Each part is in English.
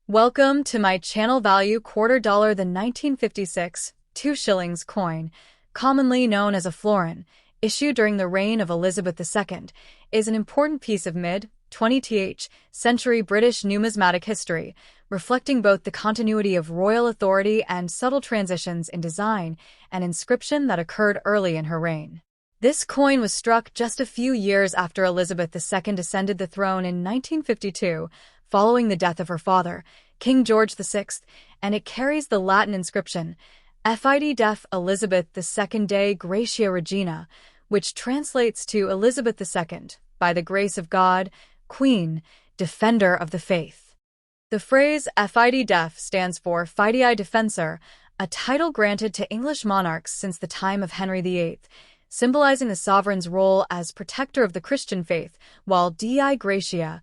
Welcome to my channel. Value $quarter. The 1956 2 shillings coin, commonly known as a florin, issued during the reign of Elizabeth II, is an important piece of mid-20th century British numismatic history, reflecting both the continuity of royal authority and subtle transitions in design and inscription that occurred early in her reign. This coin was struck just a few years after Elizabeth II ascended the throne in 1952, following the death of her father, King George VI, and it carries the Latin inscription Fid Def Elizabeth II Dei Gratia Regina, which translates to Elizabeth II, by the grace of God, Queen, Defender of the Faith. The phrase Fid Def stands for Fidei Defensor, a title granted to English monarchs since the time of Henry VIII, symbolizing the sovereign's role as protector of the Christian faith, while Dei Gratia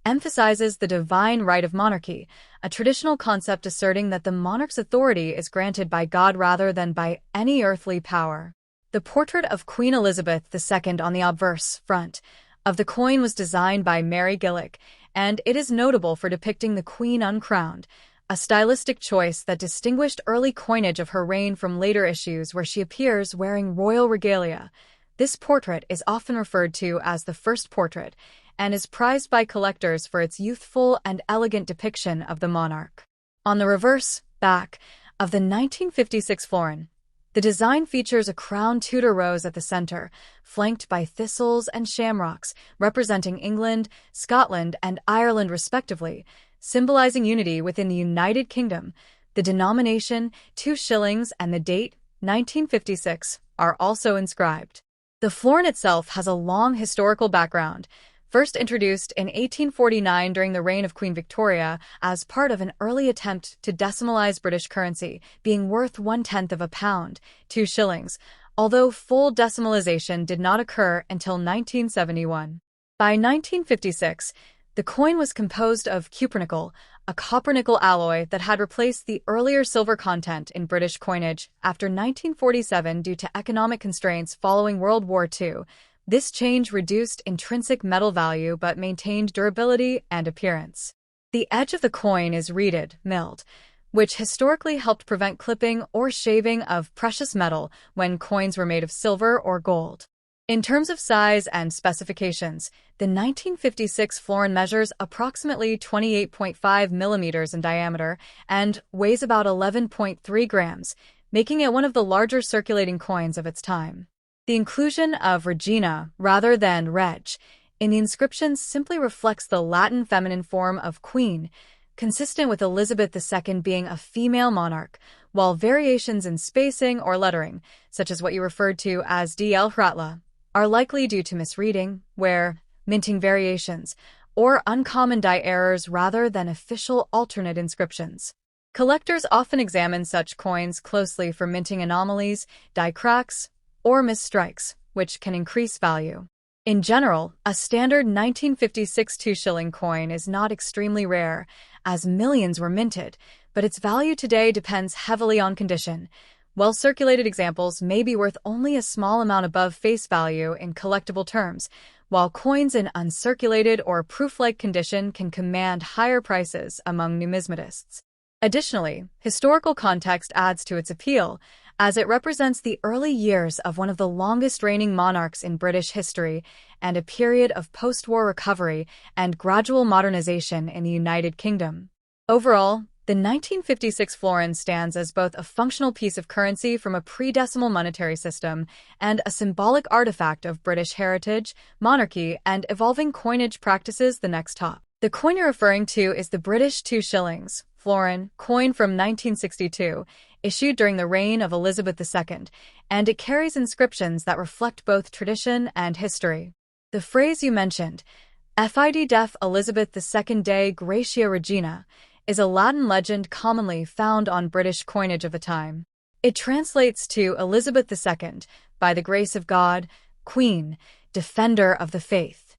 emphasizes the divine right of monarchy, a traditional concept asserting that the monarch's authority is granted by God rather than by any earthly power. The portrait of Queen Elizabeth II on the obverse front of the coin was designed by Mary Gillick, and it is notable for depicting the Queen uncrowned, a stylistic choice that distinguished early coinage of her reign from later issues where she appears wearing royal regalia. This portrait is often referred to as the first portrait, and is prized by collectors for its youthful and elegant depiction of the monarch. On the reverse back of the 1956 florin, the design features a crowned Tudor rose at the center, flanked by thistles and shamrocks, representing England, Scotland, and Ireland respectively, symbolizing unity within the United Kingdom. The denomination, 2 shillings, and the date, 1956, are also inscribed. The florin itself has a long historical background, first introduced in 1849 during the reign of Queen Victoria as part of an early attempt to decimalize British currency, being worth 1/10 of a pound, 2 shillings, although full decimalization did not occur until 1971. By 1956, the coin was composed of cupronickel, a copper-nickel alloy that had replaced the earlier silver content in British coinage after 1947 due to economic constraints following World War II. This change reduced intrinsic metal value but maintained durability and appearance. The edge of the coin is reeded, milled, which historically helped prevent clipping or shaving of precious metal when coins were made of silver or gold. In terms of size and specifications, the 1956 florin measures approximately 28.5 millimeters in diameter and weighs about 11.3 grams, making it one of the larger circulating coins of its time. The inclusion of Regina, rather than Reg, in the inscription simply reflects the Latin feminine form of queen, consistent with Elizabeth II being a female monarch, while variations in spacing or lettering, such as what you referred to as DL Hratla, are likely due to misreading, where minting variations, or uncommon die errors rather than official alternate inscriptions. Collectors often examine such coins closely for minting anomalies, die cracks, or misstrikes, which can increase value. In general, a standard 1956 2-shilling coin is not extremely rare, as millions were minted, but its value today depends heavily on condition. Well-circulated examples may be worth only a small amount above face value in collectible terms, while coins in uncirculated or proof-like condition can command higher prices among numismatists. Additionally, historical context adds to its appeal, as it represents the early years of one of the longest reigning monarchs in British history and a period of post-war recovery and gradual modernization in the United Kingdom. Overall, the 1956 florin stands as both a functional piece of currency from a pre-decimal monetary system and a symbolic artifact of British heritage, monarchy, and evolving coinage practices. The next top. The coin you're referring to is the British 2 shillings florin coin from 1962, issued during the reign of Elizabeth II, and it carries inscriptions that reflect both tradition and history. The phrase you mentioned, Fid Def Elizabeth II Dei Gratia Regina, is a Latin legend commonly found on British coinage of the time. It translates to Elizabeth II, by the grace of God, Queen, Defender of the Faith.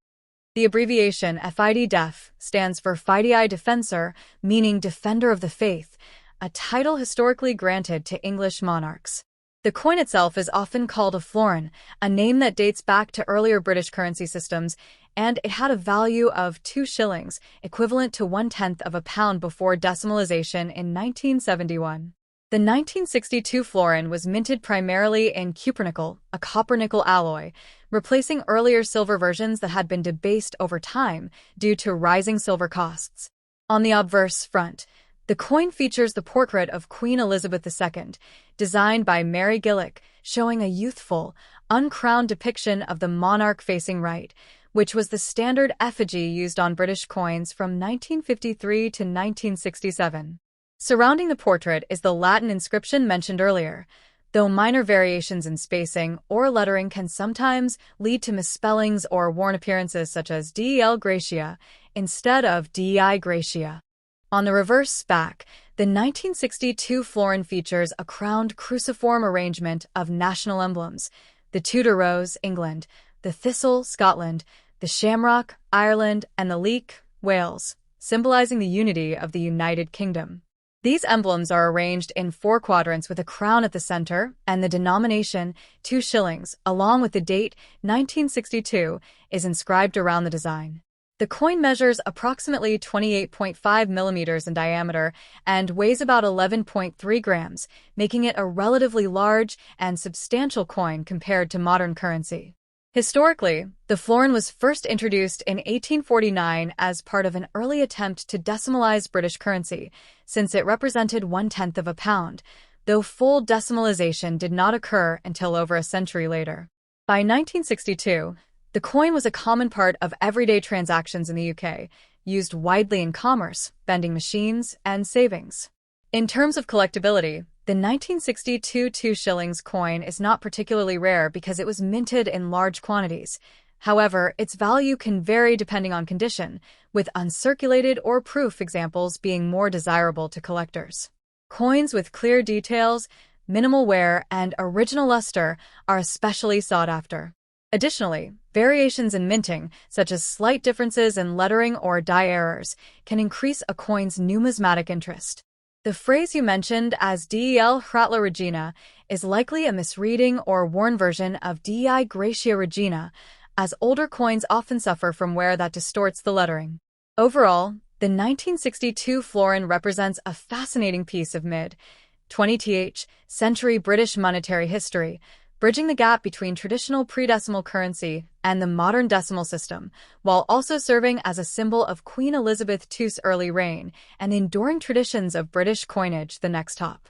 The abbreviation Fid Def stands for Fidei Defensor, meaning Defender of the Faith, a title historically granted to English monarchs. The coin itself is often called a florin, a name that dates back to earlier British currency systems, and it had a value of 2 shillings, equivalent to 1/10 of a pound before decimalization in 1971. The 1962 florin was minted primarily in cupronickel, a copper-nickel alloy, replacing earlier silver versions that had been debased over time due to rising silver costs. On the obverse front, the coin features the portrait of Queen Elizabeth II, designed by Mary Gillick, showing a youthful, uncrowned depiction of the monarch facing right, which was the standard effigy used on British coins from 1953 to 1967. Surrounding the portrait is the Latin inscription mentioned earlier, though minor variations in spacing or lettering can sometimes lead to misspellings or worn appearances such as Del Gratia instead of Dei Gratia. On the reverse back, the 1962 florin features a crowned cruciform arrangement of national emblems: the Tudor rose, England; the thistle, Scotland; the shamrock, Ireland; and the leek, Wales, symbolizing the unity of the United Kingdom. These emblems are arranged in 4 quadrants with a crown at the center, and the denomination, 2 shillings, along with the date, 1962, is inscribed around the design. The coin measures approximately 28.5 millimeters in diameter and weighs about 11.3 grams, making it a relatively large and substantial coin compared to modern currency. Historically, the florin was first introduced in 1849 as part of an early attempt to decimalize British currency, since it represented 1/10 of a pound, though full decimalization did not occur until over a century later. By 1962, the coin was a common part of everyday transactions in the UK, used widely in commerce, vending machines, and savings. In terms of collectability, the 1962 2 shillings coin is not particularly rare because it was minted in large quantities. However, its value can vary depending on condition, with uncirculated or proof examples being more desirable to collectors. Coins with clear details, minimal wear, and original luster are especially sought after. Additionally, variations in minting, such as slight differences in lettering or die errors, can increase a coin's numismatic interest. The phrase you mentioned as Del Gratia Regina is likely a misreading or worn version of Dei Gratia Regina, as older coins often suffer from wear that distorts the lettering. Overall, the 1962 florin represents a fascinating piece of mid-20th century British monetary history, bridging the gap between traditional pre-decimal currency and the modern decimal system, while also serving as a symbol of Queen Elizabeth II's early reign and the enduring traditions of British coinage. The next top.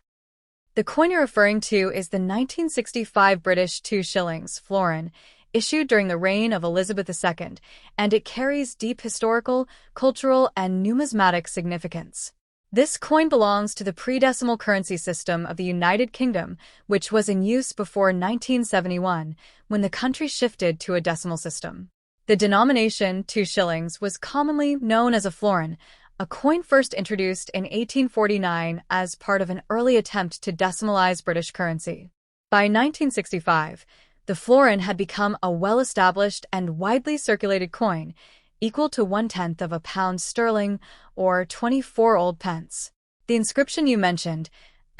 The coin you're referring to is the 1965 British 2 shillings florin, issued during the reign of Elizabeth II, and it carries deep historical, cultural, and numismatic significance. This coin belongs to the pre-decimal currency system of the United Kingdom, which was in use before 1971, when the country shifted to a decimal system. The denomination, 2 shillings, was commonly known as a florin, a coin first introduced in 1849 as part of an early attempt to decimalize British currency. By 1965, the florin had become a well-established and widely circulated coin, equal to 1/10 of a pound sterling, or 24 old pence. The inscription you mentioned,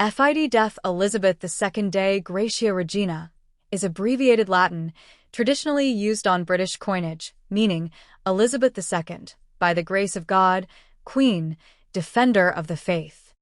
Fid Def Elizabeth II Dei Gratia Regina, is abbreviated Latin, traditionally used on British coinage, meaning Elizabeth II, by the grace of God, Queen, Defender of the Faith.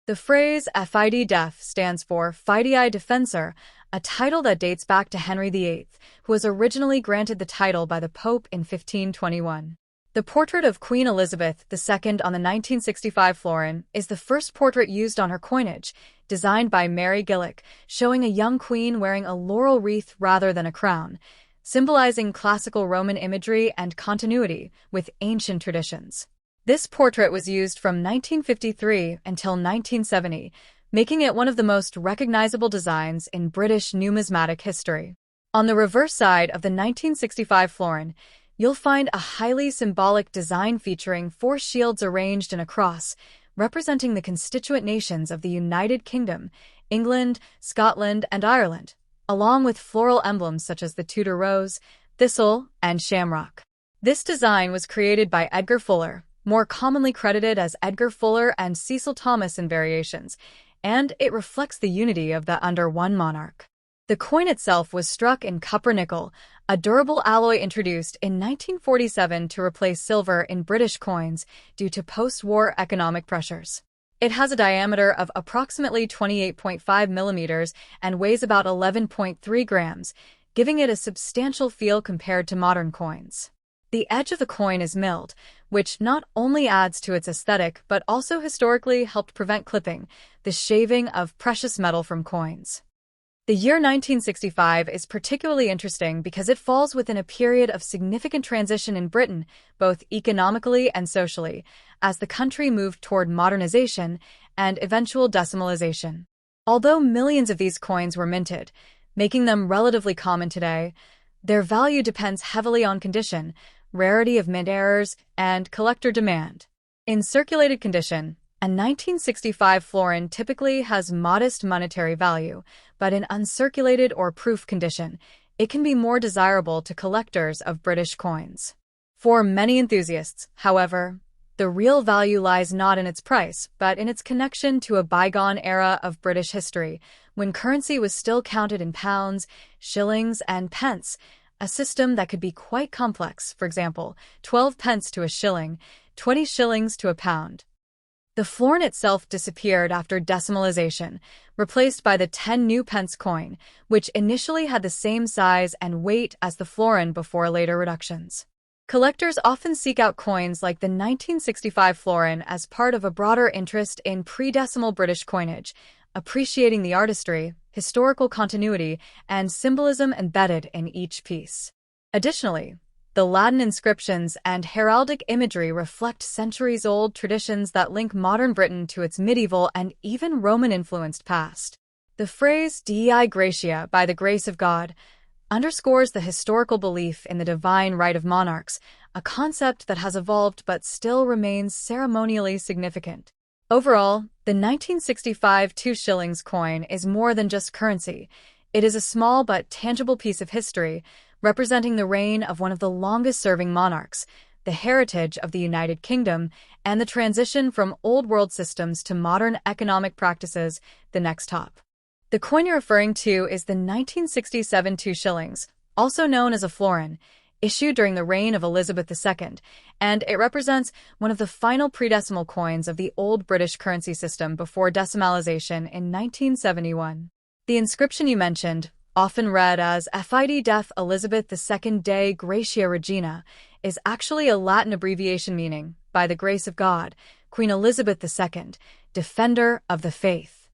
The phrase Fid Def stands for Fidei Defensor, a title that dates back to Henry VIII, who was originally granted the title by the Pope in 1521. The portrait of Queen Elizabeth II on the 1965 florin is the first portrait used on her coinage, designed by Mary Gillick, showing a young queen wearing a laurel wreath rather than a crown, symbolizing classical Roman imagery and continuity with ancient traditions. This portrait was used from 1953 until 1970, making it one of the most recognizable designs in British numismatic history. On the reverse side of the 1965 florin, you'll find a highly symbolic design featuring 4 shields arranged in a cross, representing the constituent nations of the United Kingdom, England, Scotland, and Ireland, along with floral emblems such as the Tudor rose, thistle, and shamrock. This design was created by Edgar Fuller, more commonly credited as Edgar Fuller and Cecil Thomas in variations, and it reflects the unity of the under one monarch. The coin itself was struck in copper nickel, a durable alloy introduced in 1947 to replace silver in British coins due to post-war economic pressures. It has a diameter of approximately 28.5 millimeters and weighs about 11.3 grams, giving it a substantial feel compared to modern coins. The edge of the coin is milled, which not only adds to its aesthetic but also historically helped prevent clipping, the shaving of precious metal from coins. The year 1965 is particularly interesting because it falls within a period of significant transition in Britain, both economically and socially, as the country moved toward modernization and eventual decimalization. Although millions of these coins were minted, making them relatively common today, their value depends heavily on condition, rarity of mint errors, and collector demand. In circulated condition, a 1965 florin typically has modest monetary value, but in uncirculated or proof condition, it can be more desirable to collectors of British coins. For many enthusiasts, however, the real value lies not in its price, but in its connection to a bygone era of British history, when currency was still counted in pounds, shillings, and pence, a system that could be quite complex, for example, 12 pence to a shilling, 20 shillings to a pound. The florin itself disappeared after decimalization, replaced by the 10 new pence coin, which initially had the same size and weight as the florin before later reductions. Collectors often seek out coins like the 1965 florin as part of a broader interest in pre-decimal British coinage, appreciating the artistry, historical continuity, and symbolism embedded in each piece. Additionally, the Latin inscriptions and heraldic imagery reflect centuries-old traditions that link modern Britain to its medieval and even Roman-influenced past. The phrase Dei Gratia, by the grace of God, underscores the historical belief in the divine right of monarchs, a concept that has evolved but still remains ceremonially significant. Overall, the 1965 2 shillings coin is more than just currency. It is a small but tangible piece of history, representing the reign of one of the longest-serving monarchs, the heritage of the United Kingdom, and the transition from old-world systems to modern economic practices, the next top. The coin you're referring to is the 1967 2 shillings, also known as a florin, issued during the reign of Elizabeth II, and it represents one of the final pre-decimal coins of the old British currency system before decimalization in 1971. The inscription you mentioned, often read as Fid Def Elizabeth II Dei Gratia Regina, is actually a Latin abbreviation meaning, by the grace of God, Queen Elizabeth II, Defender of the Faith.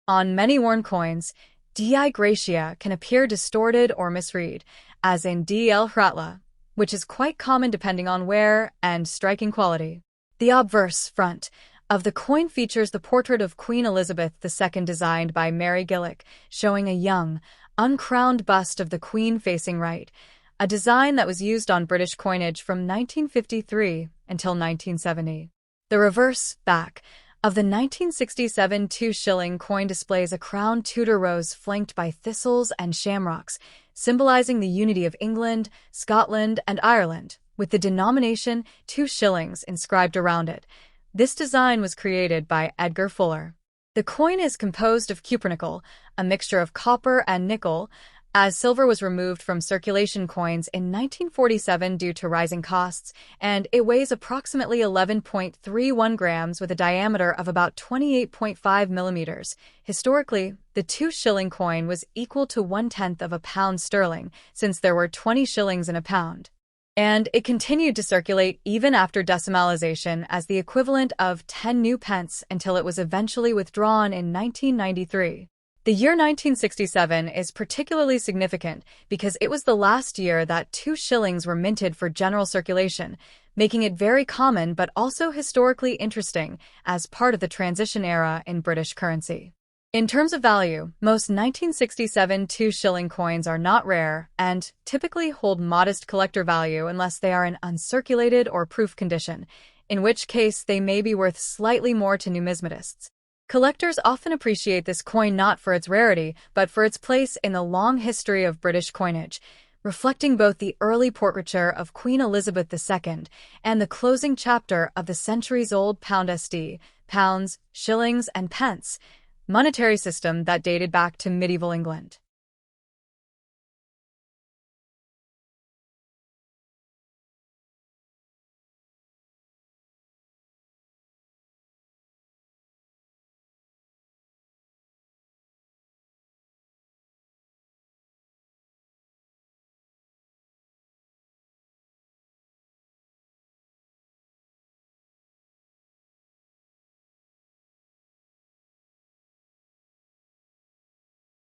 On many worn coins, Dei Gratia can appear distorted or misread, as in DL Hratla, which is quite common depending on wear and striking quality. The obverse front of the coin features the portrait of Queen Elizabeth II designed by Mary Gillick, showing a young, uncrowned bust of the Queen facing right, a design that was used on British coinage from 1953 until 1970. The reverse back of the 1967 2 shilling coin displays a crowned Tudor rose flanked by thistles and shamrocks, symbolizing the unity of England, Scotland, and Ireland, with the denomination 2 shillings inscribed around it. This design was created by Edgar Fuller. The coin is composed of cupronickel, a mixture of copper and nickel, as silver was removed from circulation coins in 1947 due to rising costs, and it weighs approximately 11.31 grams with a diameter of about 28.5 millimeters. Historically, the 2 shilling coin was equal to 1/10 of a pound sterling, since there were 20 shillings in a pound. And it continued to circulate even after decimalization as the equivalent of 10 new pence until it was eventually withdrawn in 1993. The year 1967 is particularly significant because it was the last year that 2 shillings were minted for general circulation, making it very common but also historically interesting as part of the transition era in British currency. In terms of value, most 1967 2 shilling coins are not rare and typically hold modest collector value unless they are in uncirculated or proof condition, in which case they may be worth slightly more to numismatists. Collectors often appreciate this coin not for its rarity, but for its place in the long history of British coinage, reflecting both the early portraiture of Queen Elizabeth II and the closing chapter of the centuries-old pound SD, pounds, shillings, and pence. monetary system that dated back to medieval England.